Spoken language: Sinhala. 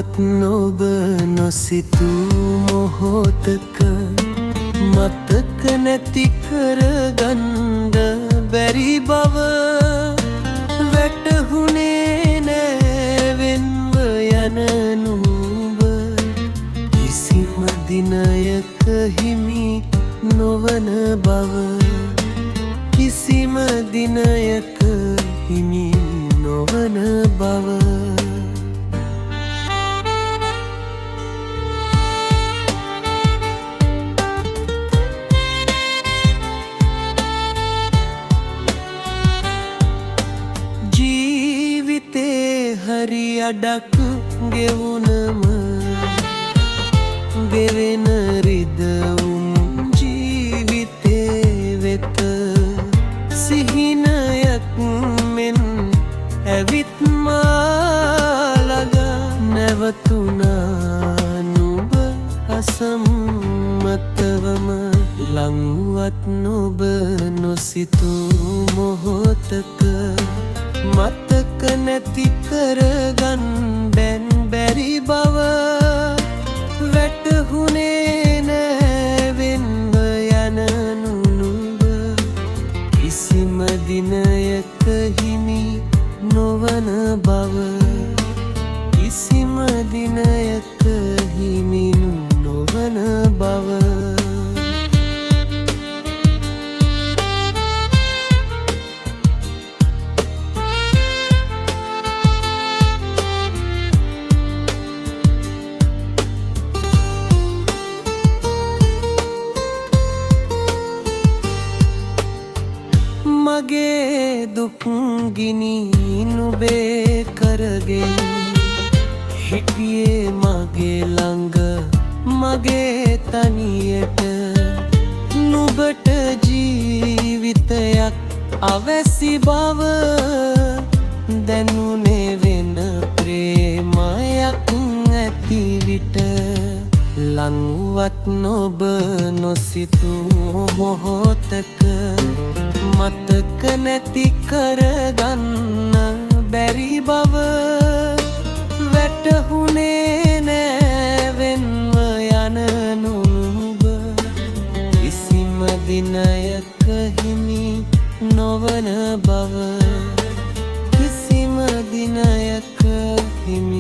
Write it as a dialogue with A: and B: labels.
A: ලංවත් නොබ නොසිතූ මොහොතක මතක නැති කරගන්ඩ බැරි බව වැටහුණේ නෑ වෙන්ව යන නුඹ කිසිම දිනයක හිමි නොවන බව කිසිම දිනයක හිමි නොවන බව හරි අඩක් ගෙවුනම ගෙවෙන රිදවුම් ජීවිතේ වෙත සිහිනයක් මෙන් ඇවිත් මාළඟ නැවතුණා නුඹ අසම්මතවම ලංවත් නොබ නොසිතූ මොහොතක මතක නැති කරගන්ඩැන් බැරි බව වැටහුණේ නෑ වෙන්ව යන නුඹ කිසිම දිනයක හිමි නොවන බව කිසිම දිනයක හිමි නොවන බව මගේ දුක් ගිනි නුඹේ කරගෙන හිටියේ මගේ ළඟ මගේ තනියට නුඹට ජීවිතයක් අවැසි බව දැනුනේ වෙන ප්‍රේමයක් ඇති විට ලංවත් නොබ නොසිතූ මොහොතක මතක නැති කරගන්න බැරි බව වැටහුණේ නෑ වෙන්ව යන නුඹ කිසිම දිනයක හිමි නොවන බව කිසිම දිනයක හිමි